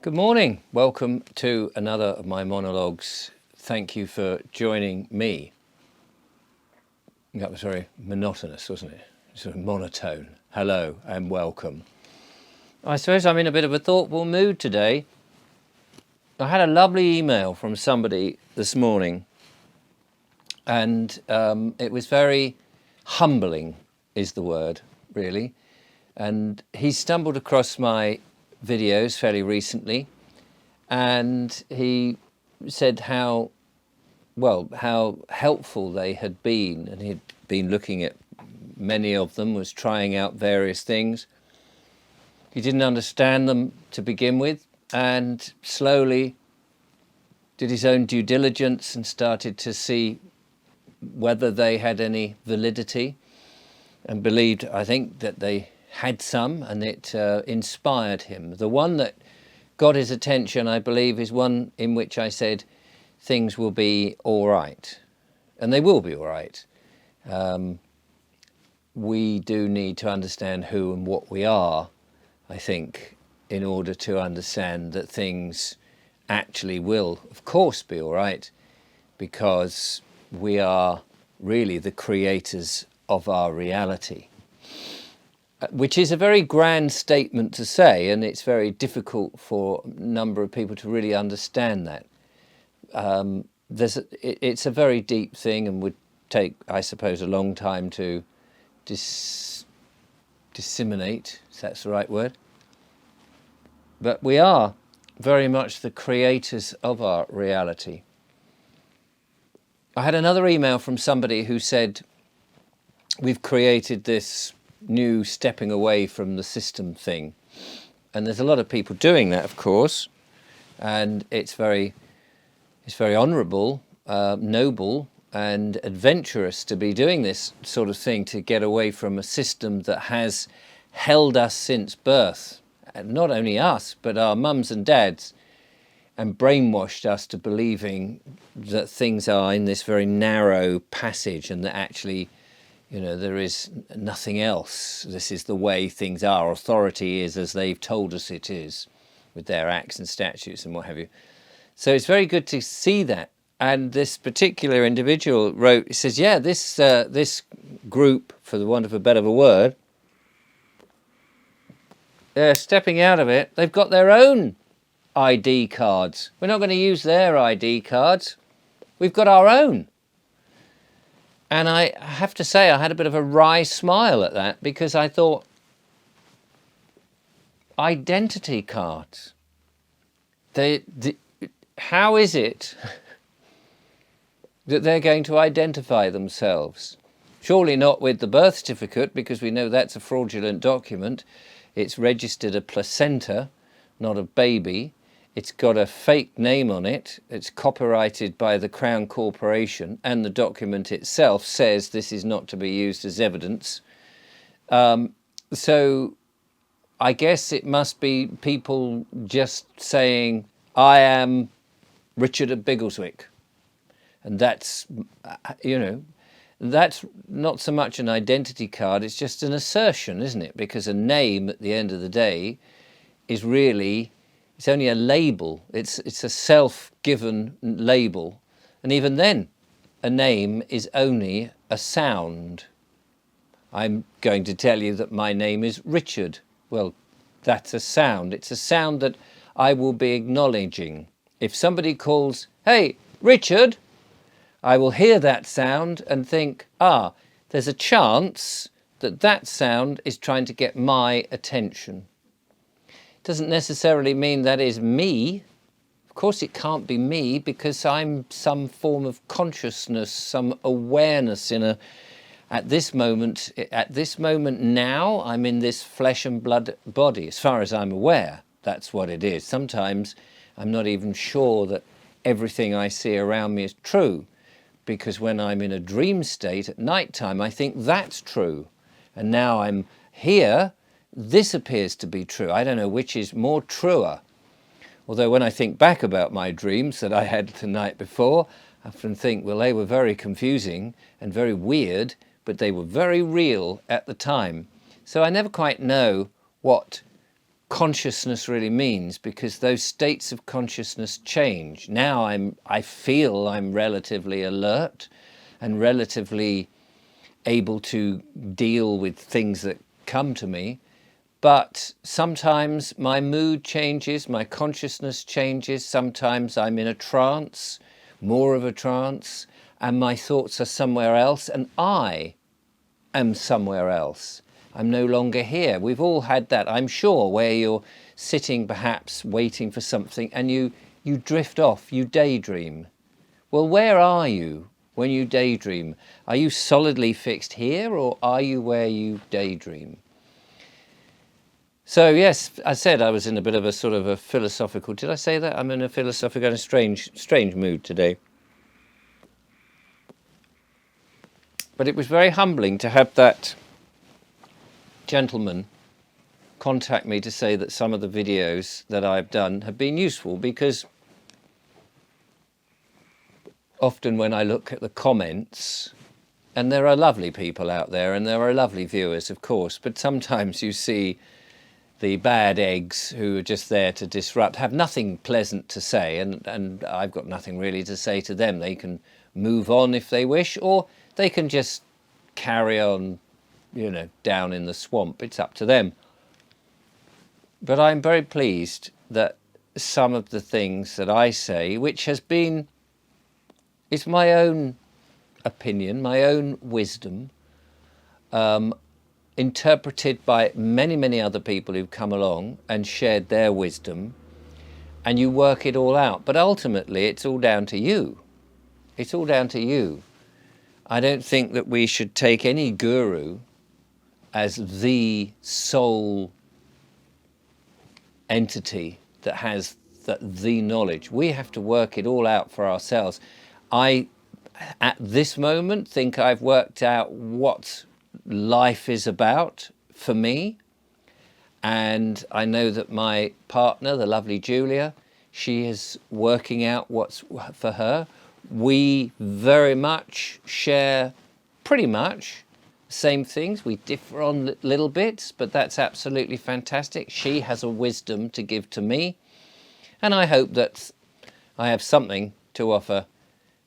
Good morning. Welcome to another of my monologues. Thank you for joining me. That was very monotonous, wasn't it? Sort of monotone. Hello and welcome. I suppose I'm in a bit of a thoughtful mood today. I had a lovely email from somebody this morning, and it was very humbling, is the word, really. And he stumbled across my videos fairly recently, and he said how helpful they had been, and he'd been looking at many of them, was trying out various things. He didn't understand them to begin with, and slowly did his own due diligence and started to see whether they had any validity, and believed, I think, that they had some, and it inspired him. The one that got his attention, I believe, is one in which I said things will be all right, and they will be all right. We do need to understand who and what we are, I think, in order to understand that things actually will, of course, be all right, because we are really the creators of our reality. Which is a very grand statement to say, and it's very difficult for a number of people to really understand that. It's a very deep thing and would take, I suppose, a long time to disseminate, if that's the right word. But we are very much the creators of our reality. I had another email from somebody who said, we've created this new stepping away from the system thing. And there's a lot of people doing that, of course. And it's very honourable, noble and adventurous to be doing this sort of thing, to get away from a system that has held us since birth. And not only us, but our mums and dads, and brainwashed us to believing that things are in this very narrow passage and that actually, you know, there is nothing else. This is the way things are. Authority is as they've told us it is, with their acts and statutes and what have you. So it's very good to see that. And this particular individual wrote, he says, yeah, this group, for the want of a better word, they're stepping out of it. They've got their own ID cards. We're not going to use their ID cards. We've got our own. And I have to say, I had a bit of a wry smile at that, because I thought, identity cards. How is it that they're going to identify themselves? Surely not with the birth certificate, because we know that's a fraudulent document. It's registered a placenta, not a baby. It's got a fake name on it. It's copyrighted by the Crown Corporation, and the document itself says this is not to be used as evidence. So I guess it must be people just saying, I am Richard of Biggleswick. And that's, you know, that's not so much an identity card, it's just an assertion, isn't it? Because a name at the end of the day is really, it's only a label. It's a self-given label. And even then, a name is only a sound. I'm going to tell you that my name is Richard. Well, that's a sound. It's a sound that I will be acknowledging. If somebody calls, hey, Richard, I will hear that sound and think, there's a chance that that sound is trying to get my attention. Doesn't necessarily mean that is me. Of course it can't be me, because I'm some form of consciousness, some awareness at this moment now, I'm in this flesh and blood body. As far as I'm aware, that's what it is. Sometimes I'm not even sure that everything I see around me is true, because when I'm in a dream state at night time, I think that's true. And now I'm here, this appears to be true. I don't know which is more truer. Although when I think back about my dreams that I had the night before, I often think, well, they were very confusing and very weird, but they were very real at the time. So I never quite know what consciousness really means, because those states of consciousness change. Now I feel I'm relatively alert and relatively able to deal with things that come to me, but sometimes my mood changes, my consciousness changes. Sometimes I'm in a trance, more of a trance, and my thoughts are somewhere else, and I am somewhere else. I'm no longer here. We've all had that, I'm sure, where you're sitting perhaps waiting for something and you drift off, you daydream. Well, where are you when you daydream? Are you solidly fixed here, or are you where you daydream? So yes, I said I was in a bit of a sort of a philosophical, did I say that? I'm in a philosophical and a strange mood today. But it was very humbling to have that gentleman contact me to say that some of the videos that I've done have been useful, because often when I look at the comments, and there are lovely people out there and there are lovely viewers, of course, but sometimes you see the bad eggs who are just there to disrupt, have nothing pleasant to say, and I've got nothing really to say to them. They can move on if they wish, or they can just carry on, you know, down in the swamp. It's up to them. But I'm very pleased that some of the things that I say, which has been, it's my own opinion, my own wisdom, interpreted by many other people who've come along and shared their wisdom, and you work it all out. But ultimately, it's all down to you. It's all down to you. I don't think that we should take any guru as the sole entity that has the knowledge. We have to work it all out for ourselves. I, at this moment, think I've worked out what life is about for me, and I know that my partner, the lovely Julia, she is working out what's for her. We very much share pretty much the same things. We differ on little bits, but that's absolutely fantastic. She has a wisdom to give to me, and I hope that I have something to offer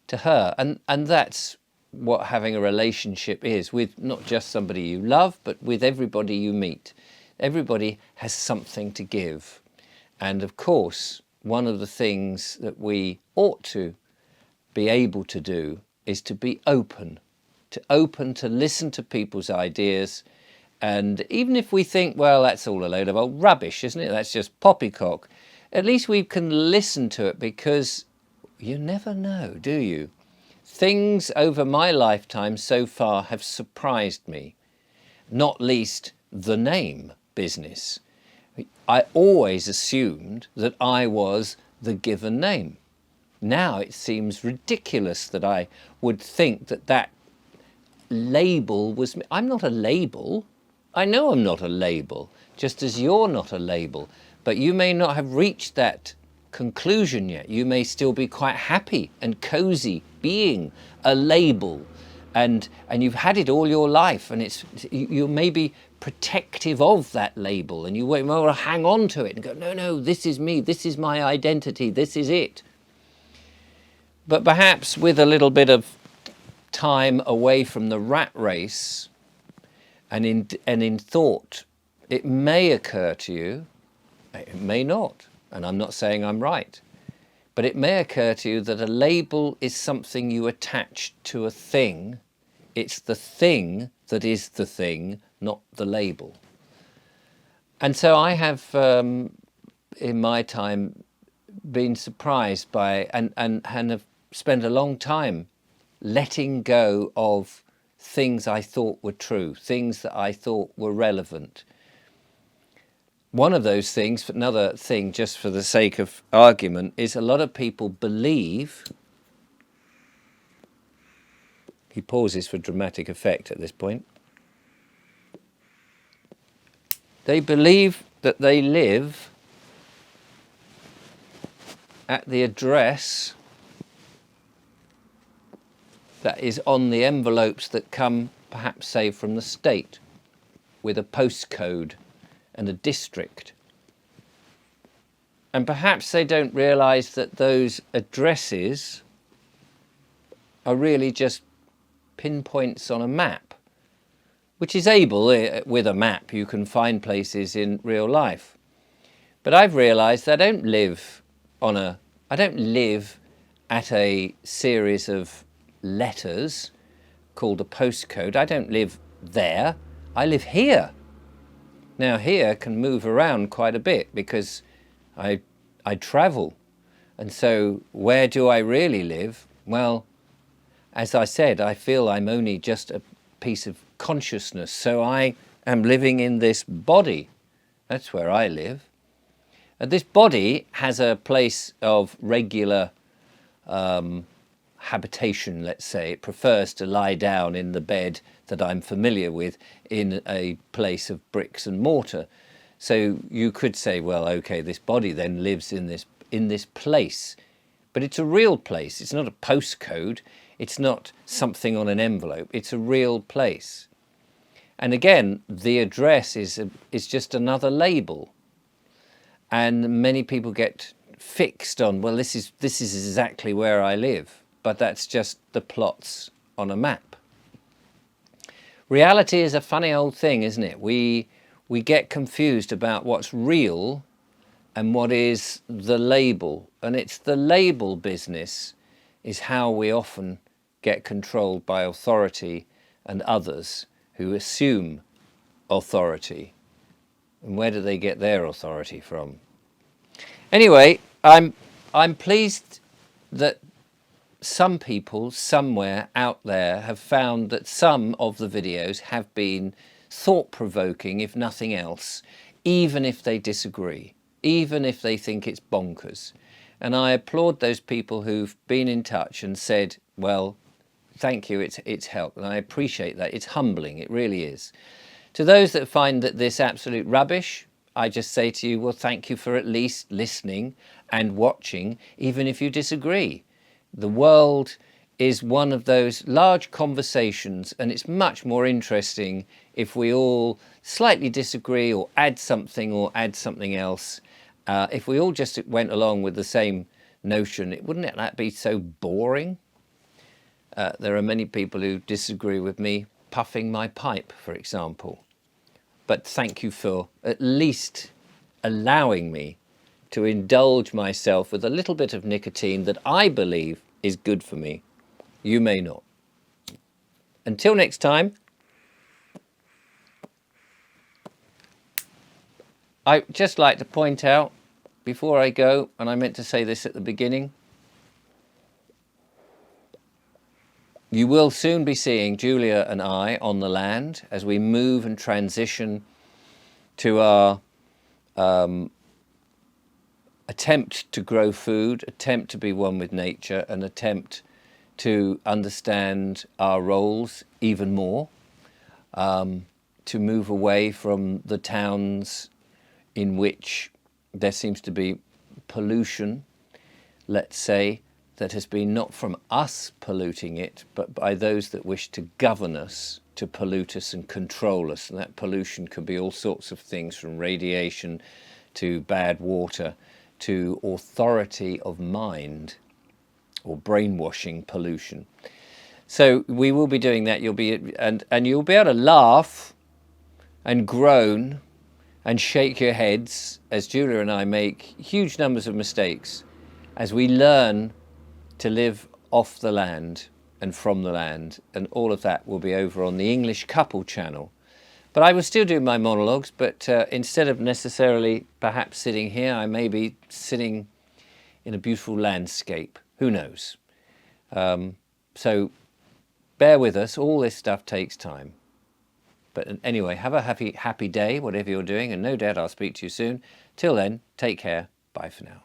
to her, and that's what having a relationship is, with not just somebody you love, but with everybody you meet. Everybody has something to give. And of course, one of the things that we ought to be able to do is to be open to listen to people's ideas. And even if we think, well, that's all a load of old rubbish, isn't it? That's just poppycock. At least we can listen to it, because you never know, do you? Things over my lifetime so far have surprised me, not least the name business. I always assumed that I was the given name. Now it seems ridiculous that I would think that that label was me. I'm not a label. I know I'm not a label, just as you're not a label. But you may not have reached that conclusion yet. You may still be quite happy and cozy being a label, and you've had it all your life, and you may be protective of that label, and you won't want to hang on to it and go, no, this is me, this is my identity, this is it. But perhaps with a little bit of time away from the rat race and in thought, it may occur to you, it may not, and I'm not saying I'm right, but it may occur to you that a label is something you attach to a thing. It's the thing that is the thing, not the label. And so I have, in my time, been surprised by and have spent a long time letting go of things I thought were true, things that I thought were relevant. One of those things, another thing, just for the sake of argument, is a lot of people believe, he pauses for dramatic effect at this point, they believe that they live at the address that is on the envelopes that come, perhaps, say, from the state, with a postcode and a district. And perhaps they don't realise that those addresses are really just pinpoints on a map, which is able, with a map, you can find places in real life. But I've realised I don't live at a series of letters called a postcode. I don't live there. I live here. Now here can move around quite a bit because I travel. And so where do I really live? Well, as I said, I feel I'm only just a piece of consciousness. So I am living in this body. That's where I live. And this body has a place of regular habitation, let's say. It prefers to lie down in the bed that I'm familiar with in a place of bricks and mortar. So you could say, well, okay, this body then lives in this place. But it's a real place. It's not a postcode. It's not something on an envelope. It's a real place. And again, the address is just another label. And many people get fixed on, well, this is exactly where I live. But that's just the plots on a map. Reality is a funny old thing, isn't it? We get confused about what's real and what is the label. And it's the label business is how we often get controlled by authority and others who assume authority. And where do they get their authority from? Anyway, I'm pleased that some people somewhere out there have found that some of the videos have been thought-provoking, if nothing else, even if they disagree, even if they think it's bonkers. And I applaud those people who've been in touch and said, well, thank you, it's helped. And I appreciate that. It's humbling, it really is. To those that find that this absolute rubbish, I just say to you, well, thank you for at least listening and watching, even if you disagree. The world is one of those large conversations, and it's much more interesting if we all slightly disagree or add something else. If we all just went along with the same notion, wouldn't that be so boring? There are many people who disagree with me puffing my pipe, for example. But thank you for at least allowing me to indulge myself with a little bit of nicotine that I believe is good for me. You may not. Until next time, I'd just like to point out before I go, and I meant to say this at the beginning, you will soon be seeing Julia and I on the land as we move and transition to our attempt to grow food, attempt to be one with nature, and attempt to understand our roles even more, to move away from the towns in which there seems to be pollution, let's say, that has been not from us polluting it, but by those that wish to govern us, to pollute us and control us. And that pollution could be all sorts of things, from radiation to bad water to authority of mind or brainwashing pollution. So we will be doing that. You'll be and you'll be able to laugh and groan and shake your heads as Julia and I make huge numbers of mistakes as we learn to live off the land and from the land, and all of that will be over on the English Couple channel. But I will still do my monologues, but instead of necessarily perhaps sitting here, I may be sitting in a beautiful landscape. Who knows? So bear with us. All this stuff takes time. But anyway, have a happy day, whatever you're doing, and no doubt I'll speak to you soon. Till then, take care. Bye for now.